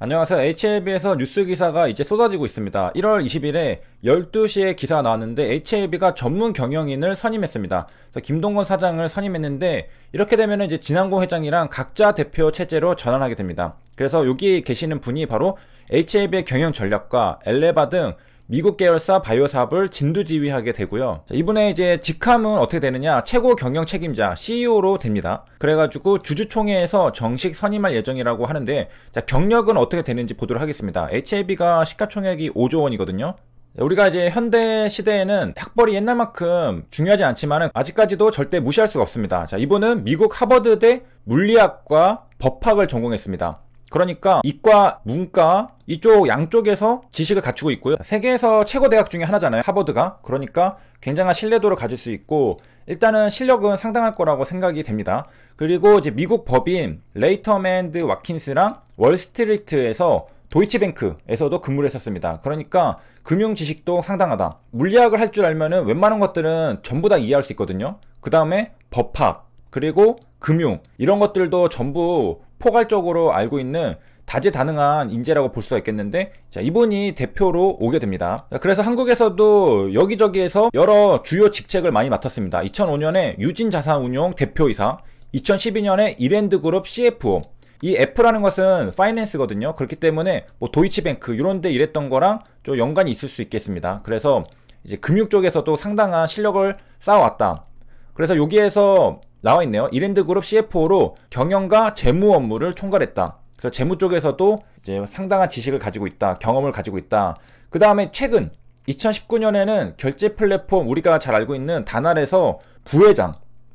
안녕하세요. HLB에서 뉴스 기사가 이제 쏟아지고 있습니다. 1월 20일에 12시에 기사가 나왔는데 HLB가 전문 경영인을 선임했습니다. 그래서 김동건 사장을 선임했는데 이렇게 되면 이제 진항공 회장이랑 각자 대표 체제로 전환하게 됩니다. 그래서 여기 계시는 분이 바로 HLB의 경영 전략과 엘레바 등 미국 계열사 바이오 사업을 진두지휘하게 되고요. 자, 이분의 이제 직함은 어떻게 되느냐? 최고 경영 책임자 CEO로 됩니다. 그래가지고 주주총회에서 정식 선임할 예정이라고 하는데, 자, 경력은 어떻게 되는지 보도록 하겠습니다. HLB가 시가총액이 5조 원이거든요. 우리가 이제 현대 시대에는 학벌이 옛날만큼 중요하지 않지만 아직까지도 절대 무시할 수가 없습니다. 자, 이분은 미국 하버드대 물리학과 법학을 전공했습니다. 그러니까 이과, 문과 이쪽 양쪽에서 지식을 갖추고 있고요. 세계에서 최고 대학 중에 하나잖아요, 하버드가. 그러니까 굉장한 신뢰도를 가질 수 있고 일단은 실력은 상당할 거라고 생각이 됩니다. 그리고 이제 미국 법인 레이텀 앤드 와킨스랑 월스트리트에서 도이치뱅크에서도 근무를 했었습니다. 그러니까 금융 지식도 상당하다. 물리학을 할 줄 알면은 웬만한 것들은 전부 다 이해할 수 있거든요. 그 다음에 법학, 그리고 금융, 이런 것들도 전부 포괄적으로 알고 있는 다재다능한 인재라고 볼 수가 있겠는데, 자, 이분이 대표로 오게 됩니다. 그래서 한국에서도 여기저기에서 여러 주요 직책을 많이 맡았습니다. 2005년에 유진자산운용 대표이사, 2012년에 이랜드그룹 CFO. 이 F라는 것은 파이낸스거든요. 그렇기 때문에 뭐 도이치뱅크 이런 데 일했던 거랑 좀 연관이 있을 수 있겠습니다. 그래서 이제 금융 쪽에서도 상당한 실력을 쌓아왔다. 그래서 여기에서 나와 있네요. 이랜드그룹 CFO로 경영과 재무 업무를 총괄했다. 그래서 재무 쪽에서도 이제 상당한 지식을 가지고 있다. 경험을 가지고 있다. 그 다음에 최근 2019년에는 결제 플랫폼 우리가 잘 알고 있는 다날에서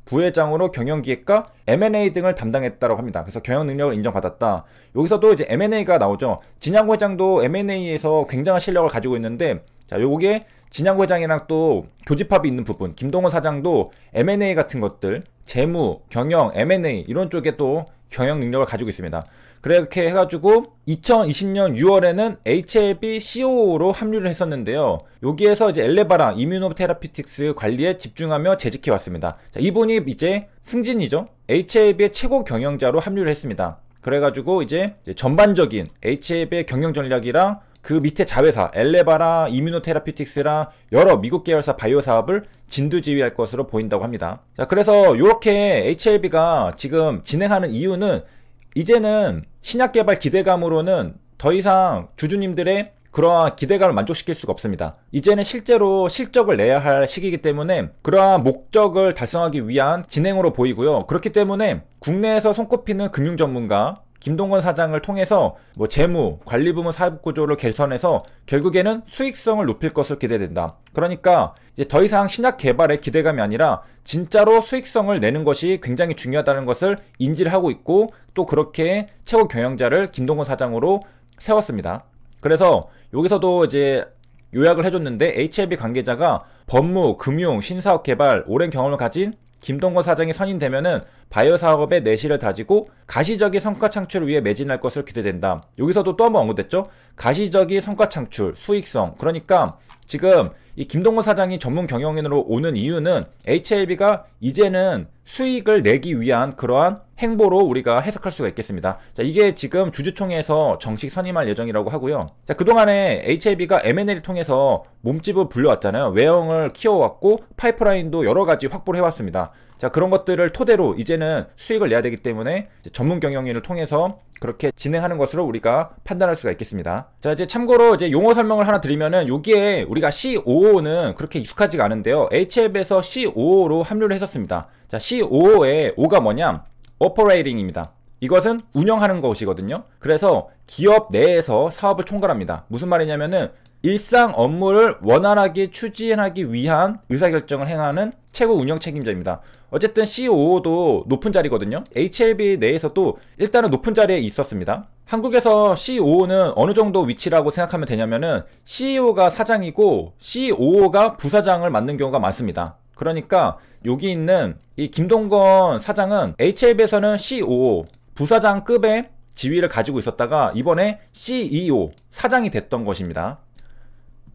부회장으로 경영기획과 M&A 등을 담당했다고 합니다. 그래서 경영 능력을 인정받았다. 여기서도 이제 M&A가 나오죠. 진양구 회장도 M&A에서 굉장한 실력을 가지고 있는데, 자, 요게 진양구 회장이랑 또 교집합이 있는 부분, 김동건 사장도 M&A 같은 것들, 재무, 경영, M&A 이런 쪽에 또 경영 능력을 가지고 있습니다. 그렇게 해가지고 2020년 6월에는 HLB COO로 합류를 했었는데요. 여기에서 이제 엘레바랑 이뮤노테라피틱스 관리에 집중하며 재직해 왔습니다. 자, 이분이 이제 승진이죠. HLB의 최고 경영자로 합류를 했습니다. 그래가지고 이제 전반적인 HLB의 경영 전략이랑 그 밑에 자회사 엘레바랑 이뮤노테라피틱스랑 여러 미국 계열사 바이오 사업을 진두지휘할 것으로 보인다고 합니다. 자, 그래서 이렇게 HLB가 지금 진행하는 이유는 이제는 신약 개발 기대감으로는 더 이상 주주님들의 그러한 기대감을 만족시킬 수가 없습니다. 이제는 실제로 실적을 내야 할 시기이기 때문에 그러한 목적을 달성하기 위한 진행으로 보이고요. 그렇기 때문에 국내에서 손꼽히는 금융 전문가 김동건 사장을 통해서 뭐 재무, 관리부문 사업구조를 개선해서 결국에는 수익성을 높일 것을 기대된다. 그러니까 이제 더 이상 신약 개발의 기대감이 아니라 진짜로 수익성을 내는 것이 굉장히 중요하다는 것을 인지를 하고 있고, 또 그렇게 최고 경영자를 김동건 사장으로 세웠습니다. 그래서 여기서도 이제 요약을 해줬는데, HLB 관계자가 법무, 금융, 신사업 개발 오랜 경험을 가진 김동건 사장이 선임되면은 바이오 사업에 내실을 다지고 가시적인 성과 창출을 위해 매진할 것을 기대된다. 여기서도 또 한번 언급됐죠. 가시적인 성과 창출, 수익성. 그러니까 지금 이 김동건 사장이 전문 경영인으로 오는 이유는 HLB가 이제는 수익을 내기 위한 그러한 행보로 우리가 해석할 수가 있겠습니다. 자, 이게 지금 주주총회에서 정식 선임할 예정이라고 하고요. 자, 그동안에 HLB가 M&A를 통해서 몸집을 불려왔잖아요. 외형을 키워왔고 파이프라인도 여러 가지 확보를 해왔습니다. 자, 그런 것들을 토대로 이제는 수익을 내야 되기 때문에 전문 경영인을 통해서 그렇게 진행하는 것으로 우리가 판단할 수가 있겠습니다. 자, 이제 참고로 이제 용어 설명을 하나 드리면은 여기에 우리가 COO는 그렇게 익숙하지가 않은데요. HLB에서 COO로 합류를 했었습니다. 자, COO의 O가 뭐냐? Operating입니다. 이것은 운영하는 것이거든요. 그래서 기업 내에서 사업을 총괄합니다. 무슨 말이냐면은 일상 업무를 원활하게 추진하기 위한 의사결정을 행하는 최고 운영 책임자입니다. 어쨌든 COO도 높은 자리거든요. HLB 내에서도 일단은 높은 자리에 있었습니다. 한국에서 COO는 어느 정도 위치라고 생각하면 되냐면은 CEO가 사장이고 COO가 부사장을 맡는 경우가 많습니다. 그러니까 여기 있는 이 김동건 사장은 HLB에서는 COO, 부사장급의 지위를 가지고 있었다가 이번에 CEO, 사장이 됐던 것입니다.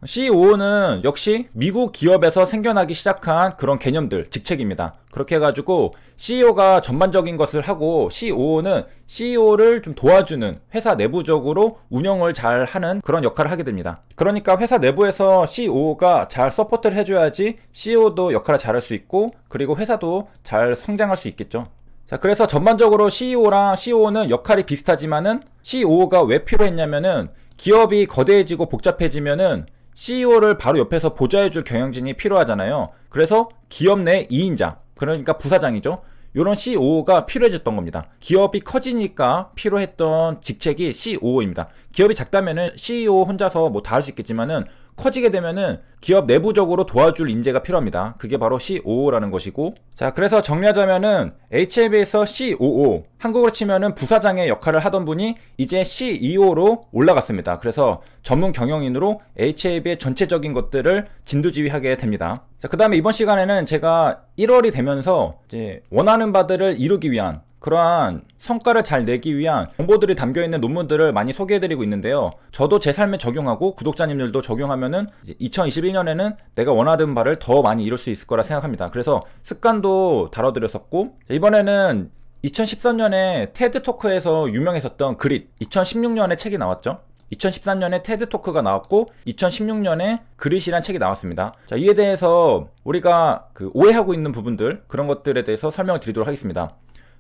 COO는 역시 미국 기업에서 생겨나기 시작한 그런 개념들, 직책입니다. 그렇게 해가지고 CEO가 전반적인 것을 하고 COO는 CEO를 좀 도와주는, 회사 내부적으로 운영을 잘 하는 그런 역할을 하게 됩니다. 그러니까 회사 내부에서 COO가 잘 서포트를 해줘야지 CEO도 역할을 잘할 수 있고, 그리고 회사도 잘 성장할 수 있겠죠. 자, 그래서 전반적으로 CEO랑 COO는 역할이 비슷하지만은 COO가 왜 필요했냐면은 기업이 거대해지고 복잡해지면은 CEO를 바로 옆에서 보좌해줄 경영진이 필요하잖아요. 그래서 기업 내 2인자, 그러니까 부사장이죠. 이런 COO가 필요해졌던 겁니다. 기업이 커지니까 필요했던 직책이 COO입니다. 기업이 작다면은 CEO 혼자서 뭐 다 할 수 있겠지만은 커지게 되면은 기업 내부적으로 도와줄 인재가 필요합니다. 그게 바로 COO라는 것이고, 자, 그래서 정리하자면은 HLB에서 COO, 한국으로 치면은 부사장의 역할을 하던 분이 이제 CEO로 올라갔습니다. 그래서 전문 경영인으로 HLB의 전체적인 것들을 진두지휘하게 됩니다. 자, 그 다음에 이번 시간에는 제가 1월이 되면서 이제 원하는 바들을 이루기 위한, 그러한 성과를 잘 내기 위한 정보들이 담겨있는 논문들을 많이 소개해드리고 있는데요. 저도 제 삶에 적용하고 구독자님들도 적용하면은 2021년에는 내가 원하던 바를 더 많이 이룰 수 있을 거라 생각합니다. 그래서 습관도 다뤄드렸었고, 이번에는 2013년에 테드토크에서 유명했었던 그릿, 2016년에 책이 나왔죠. 2013년에 테드토크가 나왔고 2016년에 그릿이란 책이 나왔습니다. 자, 이에 대해서 우리가 오해하고 있는 부분들, 그런 것들에 대해서 설명을 드리도록 하겠습니다.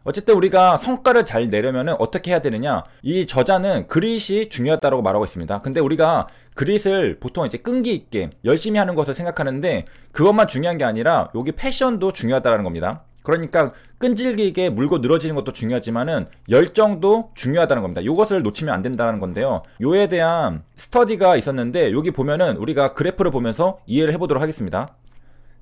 어쨌든 우리가 성과를 잘 내려면 어떻게 해야 되느냐, 이 저자는 그릿이 중요하다고 말하고 있습니다. 근데 우리가 그릿을 보통 이제 끈기 있게 열심히 하는 것을 생각하는데, 그것만 중요한 게 아니라 여기 패션도 중요하다는 겁니다. 그러니까 끈질기게 물고 늘어지는 것도 중요하지만은 열정도 중요하다는 겁니다. 이것을 놓치면 안 된다는 건데요. 요에 대한 스터디가 있었는데, 여기 보면은 우리가 그래프를 보면서 이해를 해보도록 하겠습니다.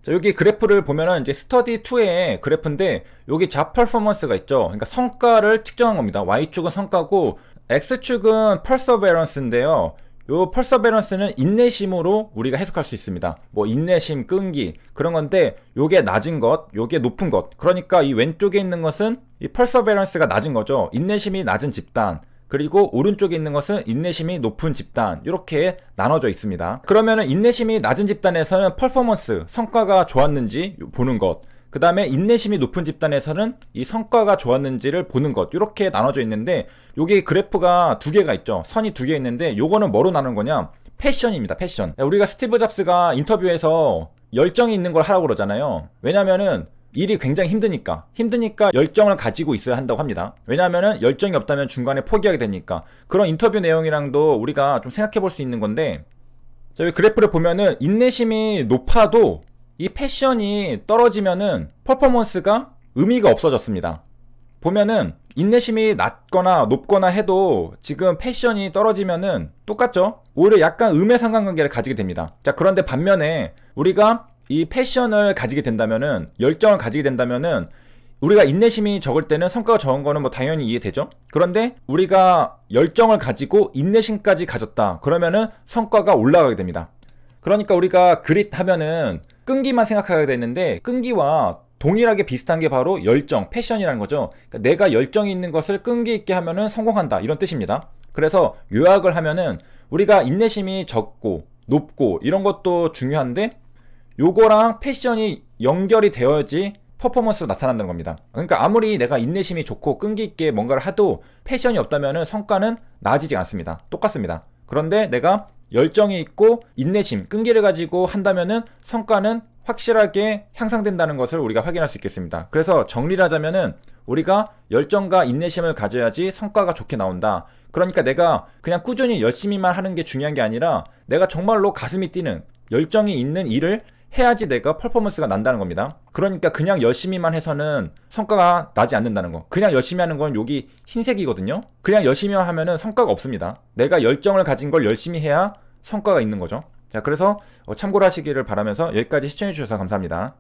자, 여기 그래프를 보면은 이제 스터디 2의 그래프인데, 여기 잡 퍼포먼스가 있죠. 그러니까 성과를 측정한 겁니다. Y축은 성과고 X축은 퍼서베런스인데요. 요 퍼서베런스는 인내심으로 우리가 해석할 수 있습니다. 뭐 인내심, 끈기, 그런 건데, 요게 낮은 것, 요게 높은 것. 그러니까 이 왼쪽에 있는 것은 이 퍼서베런스가 낮은 거죠. 인내심이 낮은 집단. 그리고 오른쪽에 있는 것은 인내심이 높은 집단, 이렇게 나눠져 있습니다. 그러면은 인내심이 낮은 집단에서는 퍼포먼스, 성과가 좋았는지 보는 것, 그 다음에 인내심이 높은 집단에서는 이 성과가 좋았는지를 보는 것, 이렇게 나눠져 있는데, 여기 그래프가 두 개가 있죠. 선이 두 개 있는데, 요거는 뭐로 나눈 거냐? 패션입니다. 패션. 우리가 스티브 잡스가 인터뷰에서 열정이 있는 걸 하라고 그러잖아요. 왜냐면은 일이 굉장히 힘드니까 열정을 가지고 있어야 한다고 합니다. 왜냐하면 열정이 없다면 중간에 포기하게 되니까. 그런 인터뷰 내용이랑도 우리가 좀 생각해 볼 수 있는 건데, 자, 여기 그래프를 보면은 인내심이 높아도 이 패션이 떨어지면은 퍼포먼스가 의미가 없어졌습니다. 보면은 인내심이 낮거나 높거나 해도 지금 패션이 떨어지면은 똑같죠? 오히려 약간 음의 상관관계를 가지게 됩니다. 자, 그런데 반면에 우리가 이 패션을 가지게 된다면은, 열정을 가지게 된다면은, 우리가 인내심이 적을 때는 성과가 적은 거는 뭐 당연히 이해되죠? 그런데 우리가 열정을 가지고 인내심까지 가졌다, 그러면은 성과가 올라가게 됩니다. 그러니까 우리가 그릿 하면은 끈기만 생각하게 되는데, 끈기와 동일하게 비슷한 게 바로 열정, 패션이라는 거죠. 그러니까 내가 열정이 있는 것을 끈기 있게 하면은 성공한다, 이런 뜻입니다. 그래서 요약을 하면은 우리가 인내심이 적고 높고 이런 것도 중요한데, 요거랑 패션이 연결이 되어야지 퍼포먼스로 나타난다는 겁니다. 그러니까 아무리 내가 인내심이 좋고 끈기 있게 뭔가를 해도 패션이 없다면 성과는 나아지지 않습니다. 똑같습니다. 그런데 내가 열정이 있고 인내심, 끈기를 가지고 한다면은 성과는 확실하게 향상된다는 것을 우리가 확인할 수 있겠습니다. 그래서 정리를 하자면은 우리가 열정과 인내심을 가져야지 성과가 좋게 나온다. 그러니까 내가 그냥 꾸준히 열심히만 하는 게 중요한 게 아니라, 내가 정말로 가슴이 뛰는 열정이 있는 일을 해야지 내가 퍼포먼스가 난다는 겁니다. 그러니까 그냥 열심히만 해서는 성과가 나지 않는다는 거. 그냥 열심히 하는 건 여기 흰색이거든요. 그냥 열심히만 하면은 성과가 없습니다. 내가 열정을 가진 걸 열심히 해야 성과가 있는 거죠. 자, 그래서 참고를 하시기를 바라면서 여기까지 시청해 주셔서 감사합니다.